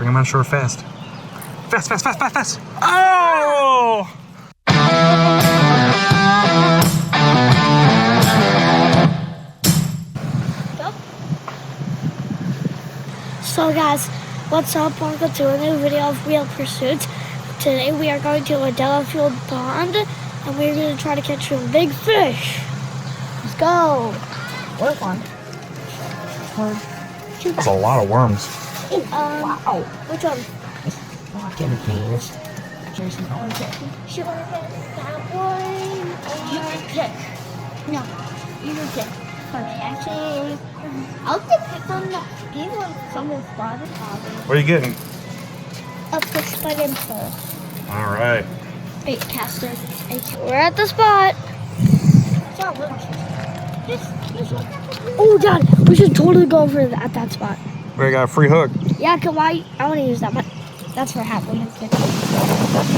Bring him on shore fast. Fast, fast, fast, fast, fast. Oh! So guys, what's up? Welcome to a new video of Real Pursuits. Today we are going to a Delafield pond and we're going to try to catch some big fish. Let's go. Work on. That's a lot of worms. Wow. Which one? Get it, Venus. Should I get that one? You can pick. No, you can pick. For catching. I'll pick on these ones. Someone spotted. What are you getting? A fish by himself. All right. Bait caster. We're at the spot. Oh, Dad, we should totally go over at that spot. We got a free hook. Yeah, can I want to use that one. That's for half one.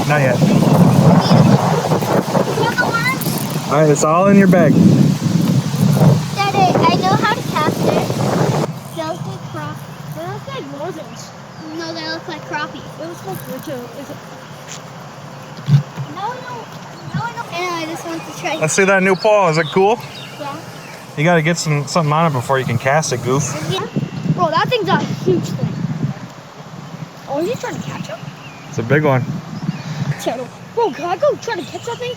Not yet. All right, it's all in your bag. Daddy, I know how to cast it. Those look crawfish. They look like Moses. No, they look like crappie. It was supposed to too. Is it? No. And I just want to try. Let's see that new pole. Is it cool? Yeah. You got to get something on it before you can cast it, goof. Yeah. Bro, that thing's a huge thing. Oh, are you trying to catch him? It's a big one. Bro, can I go try to catch that thing?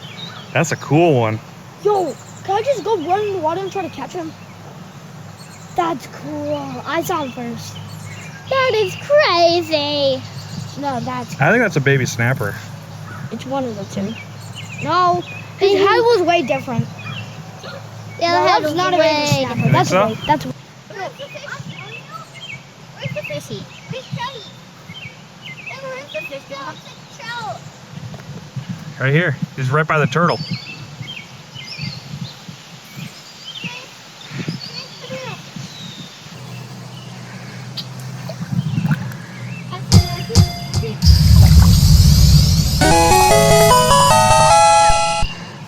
That's a cool one. Yo, can I just go run in the water and try to catch him? That's cool. I saw him first. That is crazy. No, that's I think that's a baby snapper. It's one of the two. No, his head was way different. Yeah, no, that's not a baby snapper. That's so? way. That's. Where's the fishy? Fish trout. Where's the fish trout? Right here. He's right by the turtle.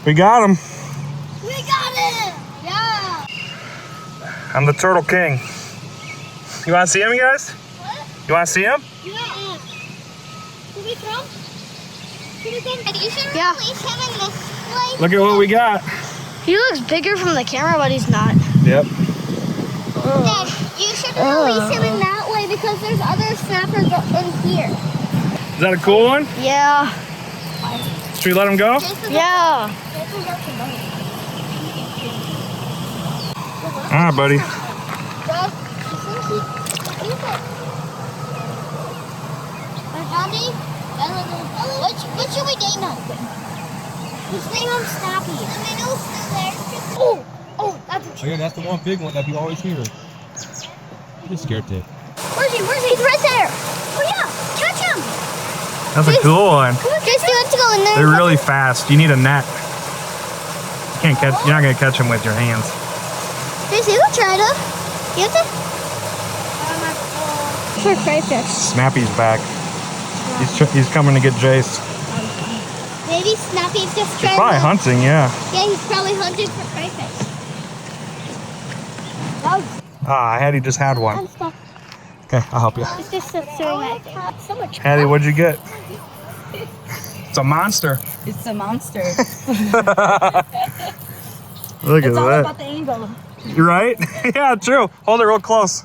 We got him. We got it! Yeah! I'm the turtle king. You want to see him, you guys? What? You want to see him? Yeah. Can we throw? Can we go? You should Yeah. release him in this place. Look at what we got. He looks bigger from the camera, but he's not. Yep. Dad, you should release him in that way because there's other snappers in here. Is that a cool one? Yeah. Should we let him go? Yeah. Ah, buddy. Dad, I think he it. Daddy, what should we name him? Let's name him Snappy. The middle's still there. Oh, that's a Oh yeah, that's the one big one that you always hear. You're scared to. Where's he? He's right there. Oh yeah, catch him. That's a cool one. Jason, let's go in there. They're really fast. You need a net. You can't catch. You're not gonna catch them with your hands. Jason, we'll try to. You have to. for crayfish. Snappy's back. He's coming to get Jace. Maybe Snappy's just He's trying probably to... hunting, yeah. Yeah, he's probably hunting for crayfish. Hattie just had one. Okay, I'll help you. It's just so much. Hattie, what'd you get? It's a monster. It's a monster. Look It's at all that. about the angle. You right? Yeah, true. Hold it real close.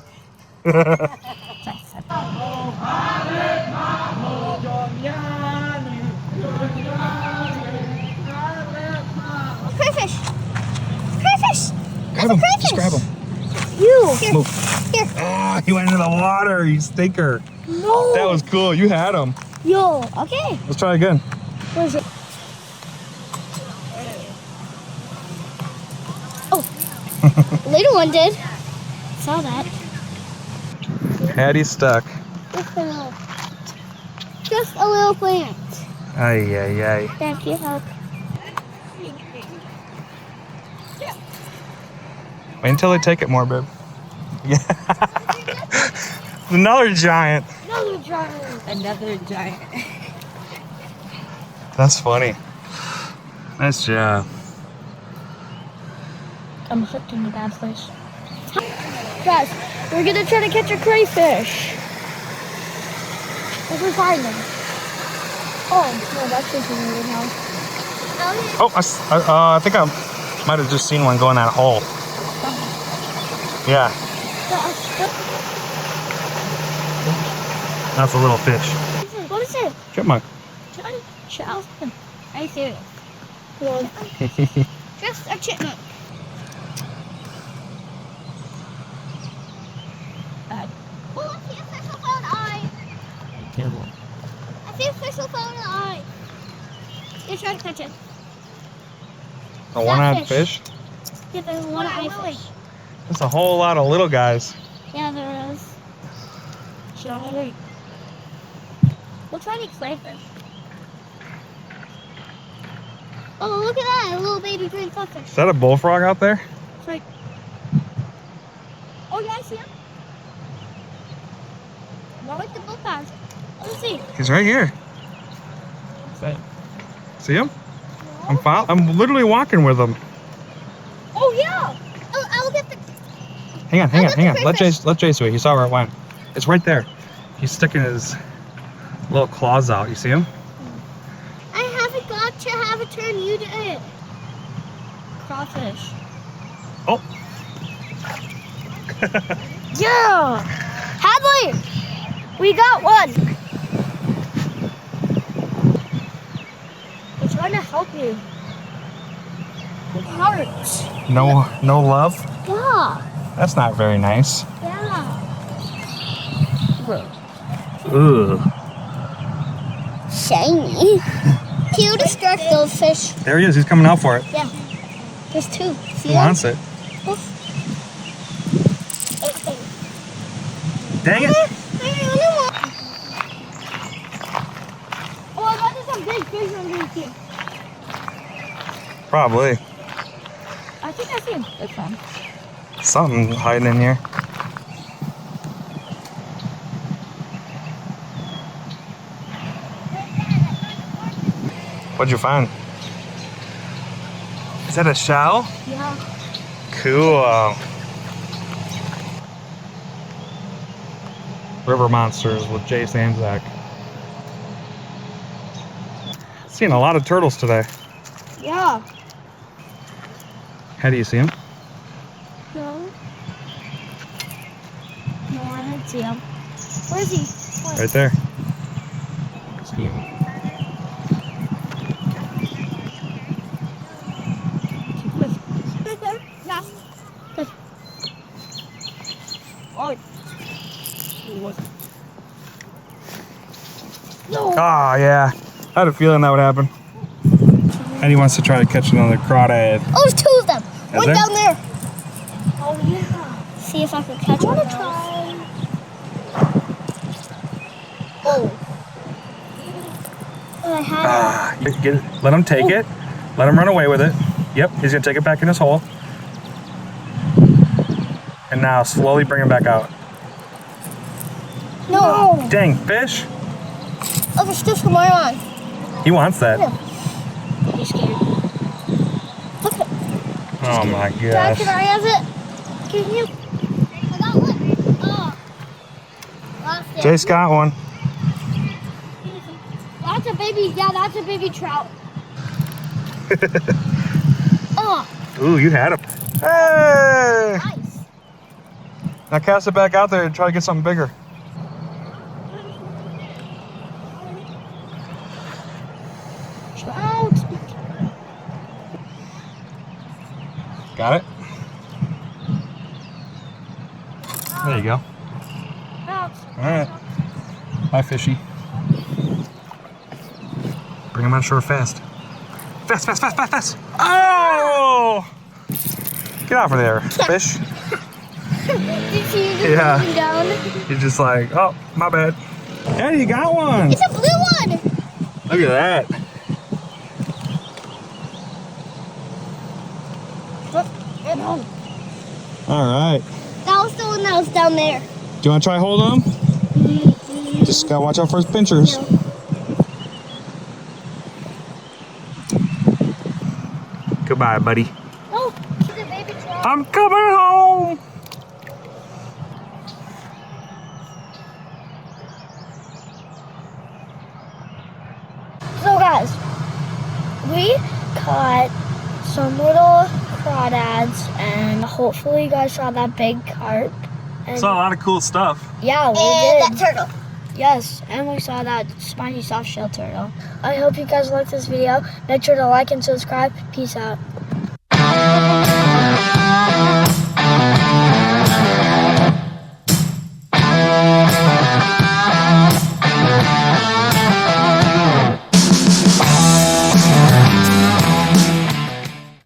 Crayfish! Crayfish! Grab him. Just grab him. Here. Move. Here. Ah, he went into the water. You stinker. No. That was cool. You had him. Yo. Okay. Let's try again. Where is it? Oh. Little one did. Saw that. Hattie's stuck. Just a little plant. Ay, ay, ay. Thank you, help. Wait until they take it more, babe. Yeah. Another giant. Another giant. Another giant. That's funny. Nice job. I'm hooked in the bad place. Guys, we're gonna try to catch a crayfish. If we find them. Oh, no, that's just weird now. Oh, I think I might have just seen one go in that hole. Yeah, that's a little fish. What is it? Chipmunk. Charleston. Are you serious? Just a chipmunk. Oh, I see a fish with an eye. Careful. I see a fish with an eye. You try to catch it. A one-eyed fish? Yeah, there's one eye fish. There's a whole lot of little guys. Yeah, there is. Sure. We'll try to explain it. Oh, look at that, a little baby green crawfish. Is that a bullfrog out there? It's like, oh yeah, I see him. More like the bullfrog. Let me see. He's right here. See him? I'm literally walking with him. Oh yeah. I'll get the. Hang on. Let Jace do it. He saw where it went. It's right there. He's sticking his little claws out. You see him? I haven't got to have a turn. You did. Crawfish. Oh. Yeah. Hadley, we got one. We're trying to help you. It hurts. No love? Yeah. That's not very nice. Yeah. Ugh. Shiny. Can you distract those fish? There he is. He's coming out for it. Yeah. There's two. See He wants it. Dang it. Oh, I thought there's some big fish underneath here. Probably. I think I see him. It's fine. Something hiding in here. What'd you find? Is that a shell? Yeah. Cool. River monsters with Jace and Zach. Seen a lot of turtles today. Yeah. How do you see them? No. No, I didn't see him. Where is he? Where? Right there. Right there. Yeah. Good. Oh. No. Ah, yeah. I had a feeling that would happen. Eddie wants to try to catch another crawdad. Oh, there's two of them. One there? down there. Oh, yeah. See if I can catch one. I want to try. Oh. I had it. Let him take it. Let him run away with it. Yep, he's going to take it back in his hole. And now slowly bring him back out. No. Dang, fish. Oh, there's still some more on. He wants that. Yeah. He's scared. Look at Oh my Dad, gosh. can I have it? Can you? I got one. Oh. Lost it. Jace got one. That's a baby. Yeah, that's a baby trout. Oh. Ooh, you had him. Hey! Nice. Now cast it back out there and try to get something bigger. Trout. Got it? There you go. Trout. All right. Bye, fishy. Bring him on shore fast. Fast, fast, fast, fast, fast. Oh! Get off of there, fish. Did you see it Yeah. moving down? He's just like, oh, my bad. Hey, you got one. It's a blue one. Look at that. All right. That was the one that was down there. Do you want to try holding him? Just gotta watch out for his pinchers. No. Goodbye, buddy. Oh, it's a baby trout. I'm coming home. We caught some little crawdads, and hopefully you guys saw that big carp. And Saw a lot of cool stuff. yeah, we And did. that turtle. Yes, and we saw that spiny soft shell turtle. I hope you guys liked this video. Make sure to like and subscribe. Peace out.